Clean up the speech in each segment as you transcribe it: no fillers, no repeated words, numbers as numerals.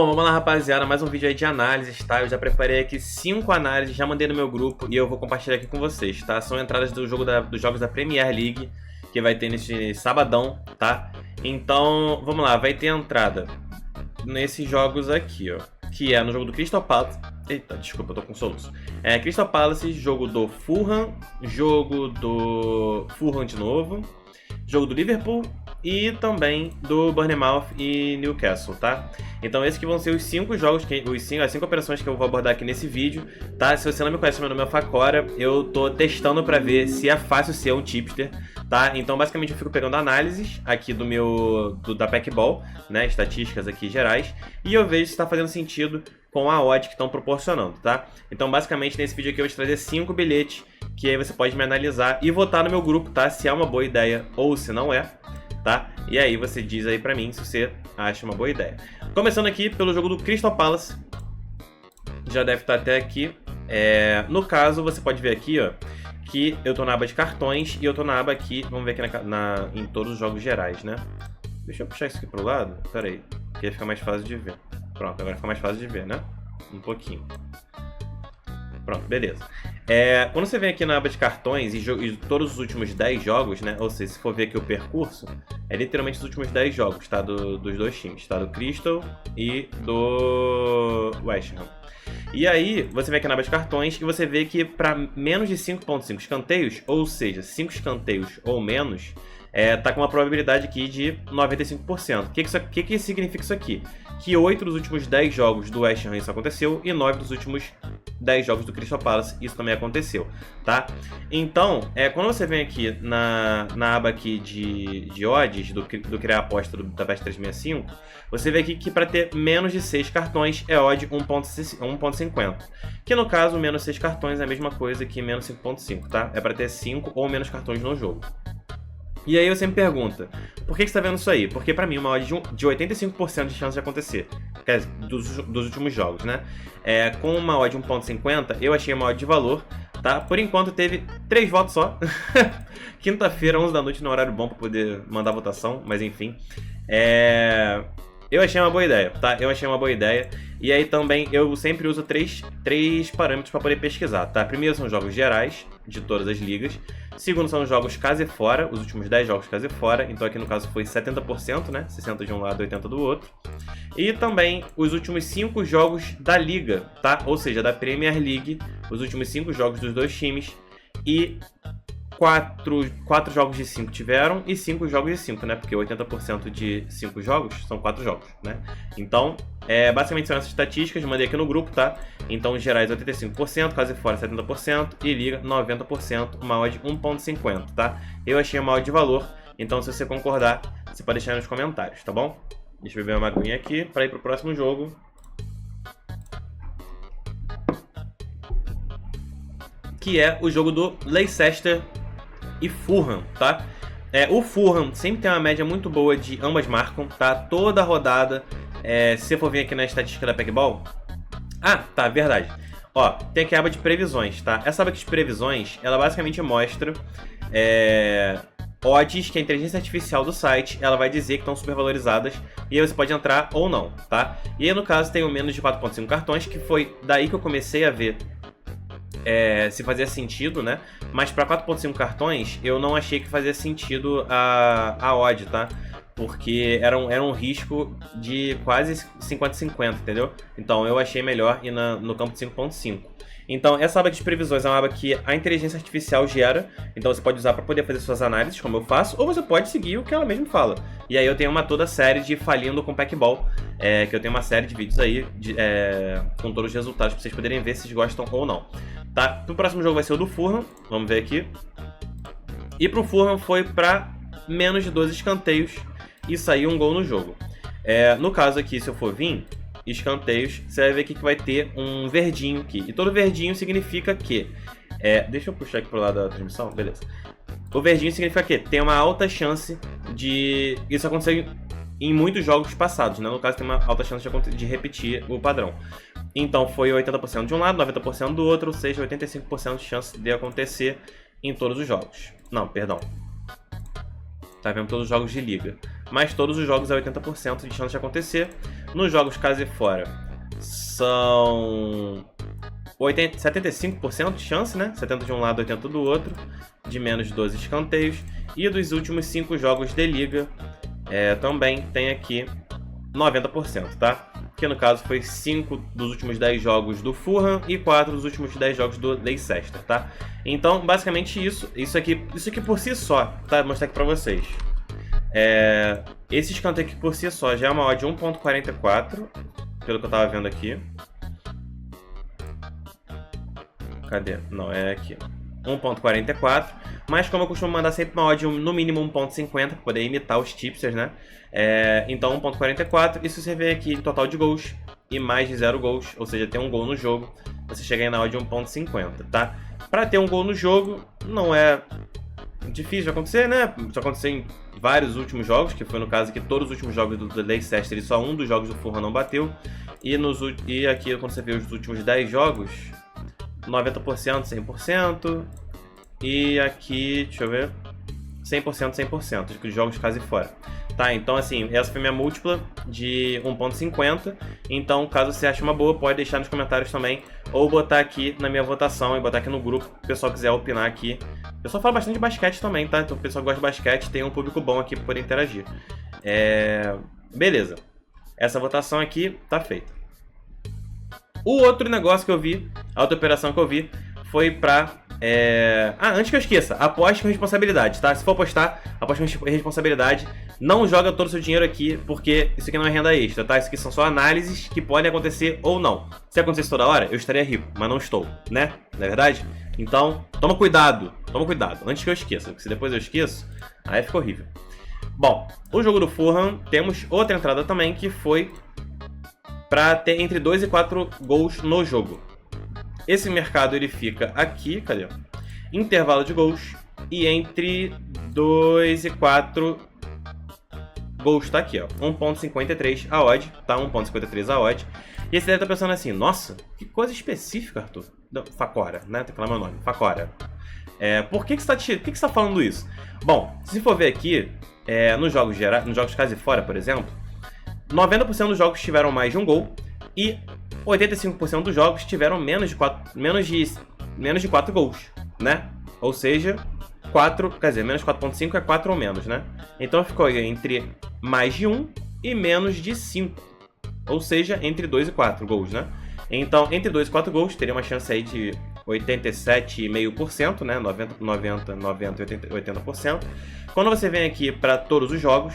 Bom, vamos lá, rapaziada, mais um vídeo aí de análises, tá? Eu já preparei aqui 5 análises, já mandei no meu grupo e eu vou compartilhar aqui com vocês, tá? São entradas dos jogos da Premier League, que vai ter neste sabadão, tá? Então, vamos lá, vai ter entrada nesses jogos aqui, ó, que é no jogo do Crystal Palace. Eita, desculpa, eu tô com soluço. Crystal Palace, jogo do Fulham, jogo do Fulham de novo, jogo do Liverpool e também do Bournemouth e Newcastle, tá? Então esses que vão ser os 5 jogos, as 5 operações que eu vou abordar aqui nesse vídeo, tá? Se você não me conhece, meu nome é Facora, eu tô testando pra ver se é fácil ser um tipster, tá? Então basicamente eu fico pegando análises aqui da Packball, né? Estatísticas aqui gerais, e eu vejo se tá fazendo sentido com a odd que estão proporcionando, tá? Então basicamente nesse vídeo aqui eu vou te trazer 5 bilhetes, que aí você pode me analisar e votar no meu grupo, tá? Se é uma boa ideia ou se não é, tá? E aí você diz aí pra mim se você acha uma boa ideia. Começando aqui pelo jogo do Crystal Palace. Já deve estar até aqui. No caso, você pode ver aqui, ó, que eu tô na aba de cartões e eu tô na aba aqui, vamos ver aqui em todos os jogos gerais, né? Deixa eu puxar isso aqui pro lado. Pera aí, que aí fica mais fácil de ver. Pronto, agora fica mais fácil de ver, né? Um pouquinho. Pronto, beleza. Quando você vem aqui na aba de cartões e todos os últimos 10 jogos, né? Ou seja, se for ver aqui o percurso, é literalmente os últimos 10 jogos, tá? Dos dois times, tá? Do Crystal e do West Ham. E aí, você vem aqui na aba de cartões e você vê que para menos de 5.5 escanteios, ou seja, 5 escanteios ou menos, tá com uma probabilidade aqui de 95%. O que significa isso aqui? Que 8 dos últimos 10 jogos do West Ham isso aconteceu e 9 dos últimos 10 jogos do Crystal Palace isso também aconteceu, tá? Então, quando você vem aqui na aba aqui de odds do criar aposta da Bet365, você vê aqui que para ter menos de 6 cartões é odd 1.50, que no caso menos 6 cartões é a mesma coisa que menos 5.5, tá? É para ter 5 ou menos cartões no jogo. E aí você me pergunta, por que você está vendo isso aí? Porque pra mim uma odd de 85% de chance de acontecer, dos últimos jogos, né? Com uma odd 1.50, eu achei uma odd de valor, tá? Por enquanto teve 3 votos só. Quinta-feira, 11 da noite, no horário bom pra poder mandar votação, mas enfim. Eu achei uma boa ideia, tá? Eu achei uma boa ideia. E aí também eu sempre uso três parâmetros para poder pesquisar, tá? Primeiro são jogos gerais de todas as ligas. Segundo são jogos casa e fora, os últimos 10 jogos casa e fora. Então aqui no caso foi 70%, né? 60 de um lado e 80 do outro. E também os últimos 5 jogos da liga, tá? Ou seja, da Premier League, os últimos 5 jogos dos dois times. E 4 jogos de 5 tiveram e 5 jogos de 5, né? Porque 80% de 5 jogos são 4 jogos, né? Então, basicamente são essas estatísticas, mandei aqui no grupo, tá? Então, gerais 85%, casa e fora 70% e liga 90%, uma odd 1.50, tá? Eu achei uma odd de valor, então se você concordar, você pode deixar aí nos comentários, tá bom? Deixa eu beber uma aguinha aqui para ir pro próximo jogo. Que é o jogo do Leicester e Fulham, tá? O Fulham sempre tem uma média muito boa de ambas marcam, tá? Toda rodada, se você for vir aqui na estatística da Packball... Ah, tá, verdade. Ó, tem aqui a aba de previsões, tá? Essa aba de previsões, ela basicamente mostra odds que a inteligência artificial do site, ela vai dizer que estão supervalorizadas e aí você pode entrar ou não, tá? E aí no caso tem o menos de 4.5 cartões, que foi daí que eu comecei a ver se fazia sentido, né? Mas para 4.5 cartões eu não achei que fazia sentido a odd, tá? Porque era um risco de quase 50-50, entendeu? Então eu achei melhor ir no campo de 5.5. Então essa aba de previsões é uma aba que a inteligência artificial gera, então você pode usar para poder fazer suas análises, como eu faço, ou você pode seguir o que ela mesma fala. E aí eu tenho toda a série de Falindo com Packball, que eu tenho uma série de vídeos aí com todos os resultados para vocês poderem ver se vocês gostam ou não. Tá? O próximo jogo vai ser o do Fulham, vamos ver aqui. E pro Fulham foi para menos de 12 escanteios e saiu um gol no jogo. No caso aqui, se eu for vir, escanteios, você vai ver aqui que vai ter um verdinho aqui. E todo verdinho significa que... deixa eu puxar aqui pro lado da transmissão, beleza. O verdinho significa que tem uma alta chance de... Isso acontecer em muitos jogos passados, né? No caso tem uma alta chance de repetir o padrão. Então foi 80% de um lado, 90% do outro, ou seja, 85% de chance de acontecer em todos os jogos. Não, perdão. Tá vendo todos os jogos de liga. Mas todos os jogos é 80% de chance de acontecer. Nos jogos casa e fora, são 75% de chance, né? 70 de um lado, 80 do outro, de menos de 12 escanteios. E dos últimos 5 jogos de liga, também tem aqui 90%, tá? Que no caso foi 5 dos últimos 10 jogos do Fulham e 4 dos últimos 10 jogos do Leicester, tá? Então, basicamente isso aqui por si só, tá? Vou mostrar aqui pra vocês. Esse escanteio aqui por si só já é uma odd de 1.44, pelo que eu tava vendo aqui. Cadê? Não, é aqui. 1.44, mas como eu costumo mandar sempre uma odd no mínimo 1.50 para poder imitar os tipsters, né? Então 1.44, e se você ver aqui total de gols e mais de 0 gols, ou seja, tem um gol no jogo, você chega aí na odd de 1.50, tá? Para ter um gol no jogo não é difícil de acontecer, né? Isso aconteceu em vários últimos jogos, que foi no caso que todos os últimos jogos do Leicester e só um dos jogos do Fulham não bateu, e aqui quando você vê os últimos 10 jogos, 90%, 100%, e aqui, deixa eu ver, 100%, 100%, de jogos casa e fora. Tá, então assim, essa foi minha múltipla de 1.50, então caso você ache uma boa, pode deixar nos comentários também, ou botar aqui na minha votação e botar aqui no grupo, se o pessoal quiser opinar aqui. O pessoal fala bastante de basquete também, tá? Então o pessoal gosta de basquete, tem um público bom aqui para poder interagir. Beleza, essa votação aqui tá feita. O outro negócio que eu vi, a outra operação que eu vi, foi pra... antes que eu esqueça, aposte com responsabilidade, tá? Se for apostar, aposte com responsabilidade. Não joga todo o seu dinheiro aqui, porque isso aqui não é renda extra, tá? Isso aqui são só análises que podem acontecer ou não. Se acontecesse toda hora, eu estaria rico, mas não estou, né? Não é verdade? Então, toma cuidado, antes que eu esqueça, porque se depois eu esqueço, aí fica horrível. Bom, o jogo do Fulham, temos outra entrada também, que foi para ter entre 2 e 4 gols no jogo. Esse mercado ele fica aqui, cadê? Intervalo de gols, e entre 2 e 4 gols tá aqui, ó. 1.53 a odd, tá? 1.53 a odd. E esse deve estar pensando assim, nossa, que coisa específica, Arthur. Não, Facora, né? Tem que falar meu nome, Facora. Por que você tá falando isso? Bom, se for ver aqui, nos jogos casa e fora, por exemplo, 90% dos jogos tiveram mais de um gol e 85% dos jogos tiveram menos de 4 gols, né? Ou seja, menos 4.5 é 4 ou menos, né? Então ficou aí entre mais de 1 e menos de 5. Ou seja, entre 2 e 4 gols, né? Então, entre 2 e 4 gols, teria uma chance aí de 87,5%, né? 90, 80%. Quando você vem aqui para todos os jogos,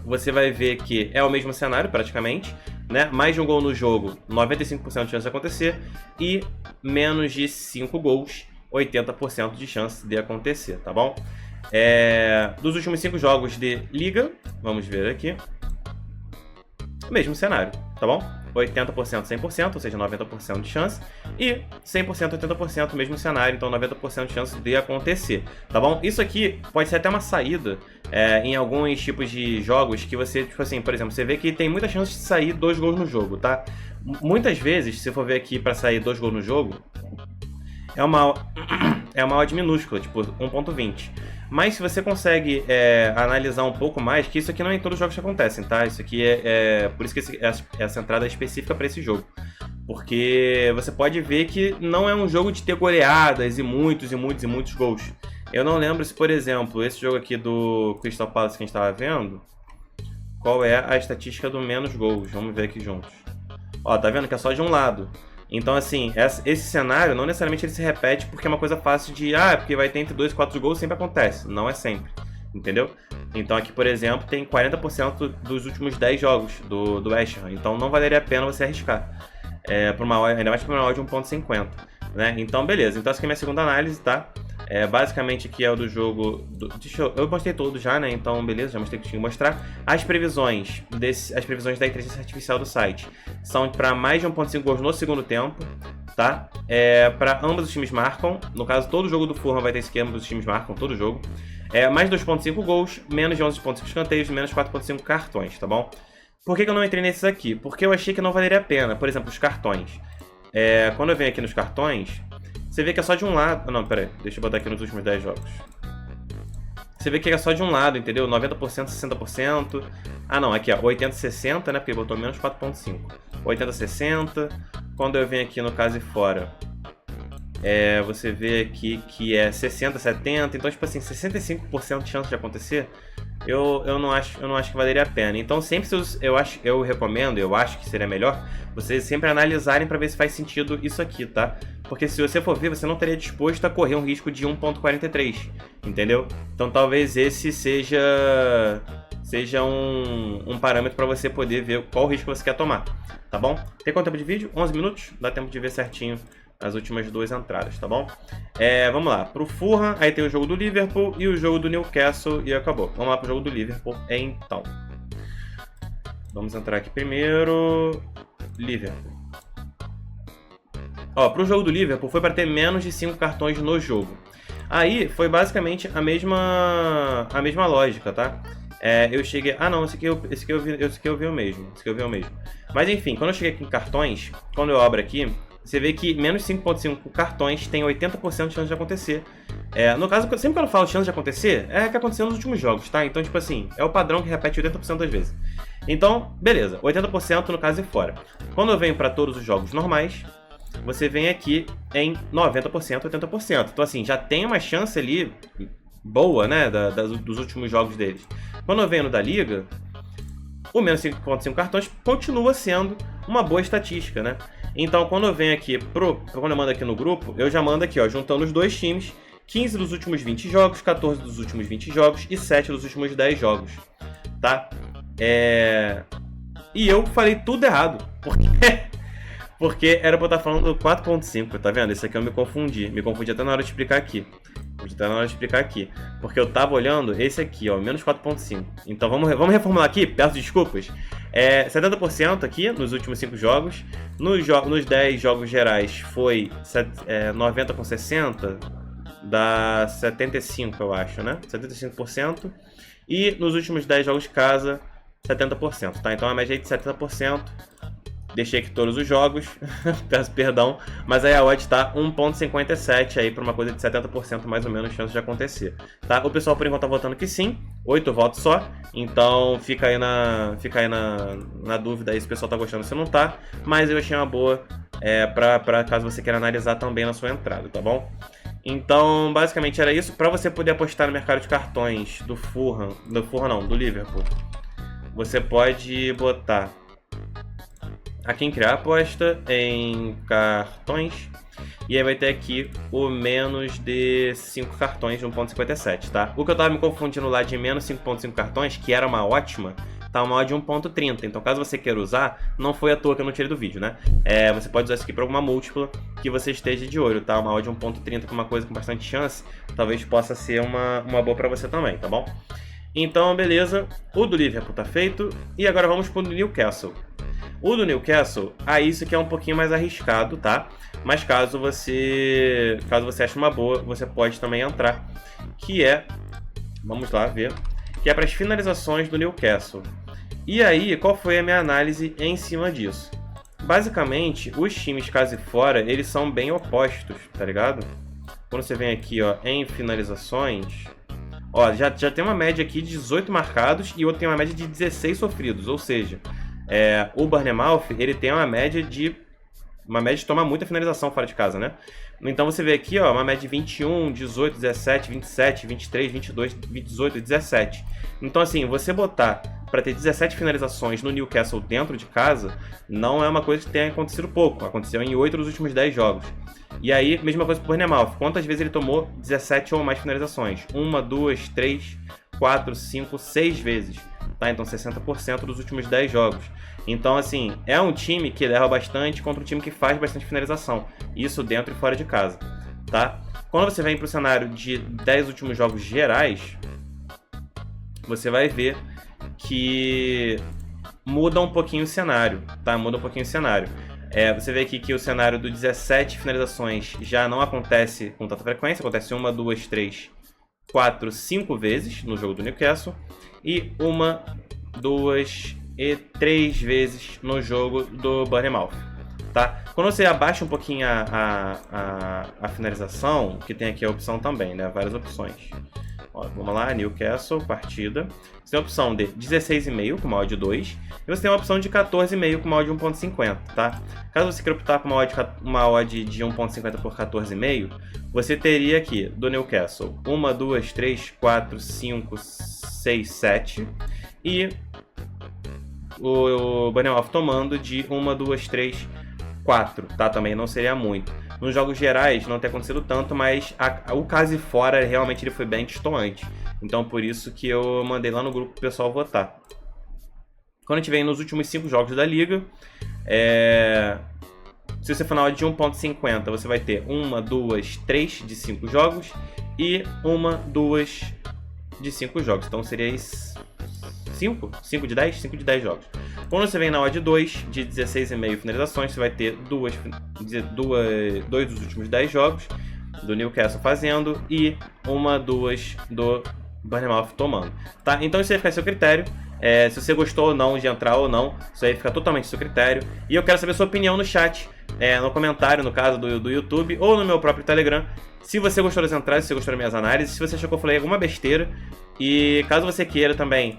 você vai ver que é o mesmo cenário praticamente, né? Mais de um gol no jogo, 95% de chance de acontecer, e menos de 5 gols, 80% de chance de acontecer, tá bom? Dos últimos 5 jogos de liga, vamos ver aqui, mesmo cenário, tá bom? 80%, 100%, ou seja, 90% de chance, e 100%, 80%, mesmo cenário, então 90% de chance de acontecer, tá bom? Isso aqui pode ser até uma saída em alguns tipos de jogos que você, tipo assim, por exemplo, você vê que tem muita chance de sair 2 gols no jogo, tá? Muitas vezes, se for ver aqui para sair 2 gols no jogo, é uma odd minúscula, tipo 1.20. Mas se você consegue analisar um pouco mais, que isso aqui não é em todos os jogos que acontecem, tá? Isso aqui por isso que essa entrada é específica para esse jogo. Porque você pode ver que não é um jogo de ter goleadas e muitos gols. Eu não lembro se, por exemplo, esse jogo aqui do Crystal Palace que a gente estava vendo, qual é a estatística do menos gols. Vamos ver aqui juntos. Ó, tá vendo que é só de um lado. Então, assim, esse cenário não necessariamente ele se repete porque é uma coisa fácil de... porque vai ter entre 2 e 4 gols, sempre acontece. Não é sempre, entendeu? Então aqui, por exemplo, tem 40% dos últimos 10 jogos do West Ham. Então não valeria a pena você arriscar. Ainda mais para uma odd de 1.50, né? Então, beleza. Então essa aqui é a minha segunda análise, tá? Basicamente aqui é o do jogo... Eu mostrei todo já, né? Então, beleza, já mostrei o que tinha que mostrar. As previsões da inteligência artificial do site são para mais de 1.5 gols no segundo tempo, tá? Para ambos os times marcam. No caso, todo jogo do Fulham vai ter esquema dos times marcam, todo jogo. Mais 2.5 gols, menos de 11.5 escanteios, menos 4.5 cartões, tá bom? Por que eu não entrei nesses aqui? Porque eu achei que não valeria a pena. Por exemplo, os cartões. Quando eu venho aqui nos cartões... Você vê que é só de um lado... Não, pera aí. Deixa eu botar aqui nos últimos 10 jogos. você vê que é só de um lado, entendeu? 90%, 60%. Ah, não, aqui ó, 80, 60, né? Porque botou menos 4.5. 80, 60. Quando eu venho aqui no caso e fora, você vê aqui que é 60, 70. Então, tipo assim, 65% de chance de acontecer. Eu não acho que valeria a pena. Então, sempre eu recomendo, eu acho que seria melhor vocês sempre analisarem para ver se faz sentido isso aqui, tá? Porque se você for ver, você não estaria disposto a correr um risco de 1.43, entendeu? Então, talvez esse seja um parâmetro para você poder ver qual risco você quer tomar, tá bom? Tem quanto tempo de vídeo? 11 minutos? Dá tempo de ver certinho as últimas duas entradas, tá bom? Vamos lá, pro Fulham, aí tem o jogo do Liverpool e o jogo do Newcastle e acabou. Vamos lá pro jogo do Liverpool, então. Vamos entrar aqui primeiro, Liverpool. Ó, pro jogo do Liverpool foi para ter menos de 5 cartões no jogo. Aí foi basicamente a mesma lógica, tá? Eu cheguei... Ah, não, esse aqui eu vi o mesmo. Mas enfim, quando eu cheguei aqui em cartões, quando eu abro aqui, você vê que menos 5.5 cartões tem 80% de chance de acontecer. No caso, sempre que eu falo chance de acontecer, é o que aconteceu nos últimos jogos, tá? Então, tipo assim, é o padrão que repete 80% das vezes. Então, beleza, 80% no caso é fora. Quando eu venho para todos os jogos normais, você vem aqui em 90%, 80%. Então, assim, já tem uma chance ali boa, né, dos últimos jogos deles. Quando eu venho no da Liga, o menos 5.5 cartões continua sendo uma boa estatística, né? Então, quando eu venho aqui quando eu mando aqui no grupo, eu já mando aqui, ó, juntando os dois times, 15 dos últimos 20 jogos, 14 dos últimos 20 jogos e 7 dos últimos 10 jogos, tá? E eu falei tudo errado, porque era pra eu estar falando 4.5, tá vendo? Esse aqui eu me confundi até na hora de explicar aqui. Porque eu tava olhando esse aqui, ó, menos 4.5. Então vamos reformular aqui, peço desculpas. 70% aqui nos últimos 5 jogos. Nos 10 jogos gerais foi 90 com 60, dá 75, eu acho, né? 75%. E nos últimos 10 jogos de casa, 70%, tá? Então a média é de 70%. Deixei aqui todos os jogos, peço perdão, mas aí a odd tá 1.57 aí para uma coisa de 70% mais ou menos chance de acontecer, tá? O pessoal por enquanto tá votando que sim, 8 votos só, então fica aí na dúvida aí se o pessoal tá gostando ou se não tá, mas eu achei uma boa para caso você queira analisar também na sua entrada, tá bom? Então, basicamente era isso. Para você poder apostar no mercado de cartões do Liverpool, você pode botar aqui em criar aposta, em cartões, e aí vai ter aqui o menos de 5 cartões de 1.57, tá? O que eu tava me confundindo lá de menos 5.5 cartões, que era uma ótima, tá uma odd de 1.30, então caso você queira usar, não foi à toa que eu não tirei do vídeo, né? Você pode usar isso aqui para alguma múltipla que você esteja de olho, tá? Uma odd de 1.30 com uma coisa com bastante chance, talvez possa ser uma boa para você também, tá bom? Então, beleza, o do Liverpool tá feito, e agora vamos pro Newcastle. O do Newcastle, isso aqui é um pouquinho mais arriscado, tá? Mas caso você ache uma boa, você pode também entrar. Vamos lá ver, que é para as finalizações do Newcastle. E aí, qual foi a minha análise em cima disso? Basicamente, os times casa e fora, eles são bem opostos, tá ligado? Quando você vem aqui, ó, em finalizações, ó, já tem uma média aqui de 18 marcados e outro tem uma média de 16 sofridos, ou seja, o Bournemouth, ele tem uma média de tomar muita finalização fora de casa, né? Então você vê aqui, ó, uma média de 21, 18, 17, 27, 23, 22, 18, 17. Então assim, você botar para ter 17 finalizações no Newcastle dentro de casa, não é uma coisa que tenha acontecido pouco. Aconteceu em 8 dos últimos 10 jogos. E aí, mesma coisa pro Bournemouth. Quantas vezes ele tomou 17 ou mais finalizações? 1, 2, 3, 4, 5, 6 vezes. Tá? Então 60% dos últimos 10 jogos. Então assim, é um time que erra bastante contra um time que faz bastante finalização. Isso dentro e fora de casa, tá? Quando você vem para o cenário de 10 últimos jogos gerais, você vai ver que muda um pouquinho o cenário, tá? Muda um pouquinho o cenário. Você vê aqui que o cenário do 17 finalizações já não acontece com tanta frequência. Acontece 1, 2, 3, 4, 5 vezes no jogo do Newcastle. E 1, 2 e 3 vezes no jogo do Bournemouth, tá? Quando você abaixa um pouquinho a finalização, que tem aqui a opção também, né? Várias opções. Ó, vamos lá, Newcastle, partida. Você tem a opção de 16,5 com uma odd 2. E você tem a opção de 14,5 com uma odd 1.50, tá? Caso você queira optar por uma odd de 1.50 por 14,5, você teria aqui do Newcastle 1, 2, 3, 4, 5, 6, 7. E o Bournemouth tomando de 1, 2, 3, 4, tá? Também não seria muito. Nos jogos gerais não tem acontecido tanto, mas o caso fora realmente ele foi bem destoante. Então por isso que eu mandei lá no grupo pro pessoal votar. Quando a gente vem nos últimos 5 jogos da liga, se você for na odd de 1.50, você vai ter 1, 2, 3 de 5 jogos e 1, 2 de 5 jogos. Então seria 5 de 10? 5 de 10 jogos. Quando você vem na odd 2 de 16,5 finalizações, você vai ter 2 dos últimos 10 jogos do Newcastle fazendo e 1, 2 do Bournemouth tomando. Tá? Então isso aí fica a seu critério. Se você gostou ou não de entrar ou não, isso aí fica totalmente a seu critério. E eu quero saber a sua opinião no chat, no comentário, no caso do YouTube, ou no meu próprio Telegram. Se você gostou das entradas, se você gostou das minhas análises, se você achou que eu falei alguma besteira. E caso você queira também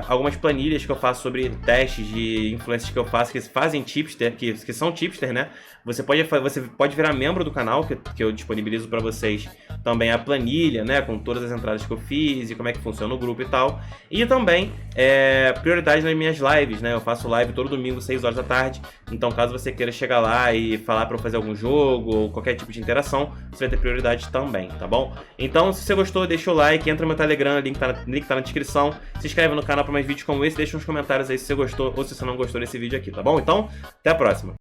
algumas planilhas que eu faço sobre testes de influências que eu faço, que fazem tipster, que são tipster, né? Você pode virar membro do canal, que eu disponibilizo para vocês também a planilha, né? Com todas as entradas que eu fiz e como é que funciona o grupo e tal. E também prioridade nas minhas lives, né? Eu faço live todo domingo, 6 horas da tarde. Então caso você queira chegar lá e falar para eu fazer algum jogo ou qualquer tipo de interação, você vai ter prioridade também, tá bom? Então se você gostou, deixa o like, entra no meu Telegram, link tá na descrição. Se inscreve no canal para mais vídeos como esse, deixa nos comentários aí se você gostou ou se você não gostou desse vídeo aqui, tá bom? Então, até a próxima!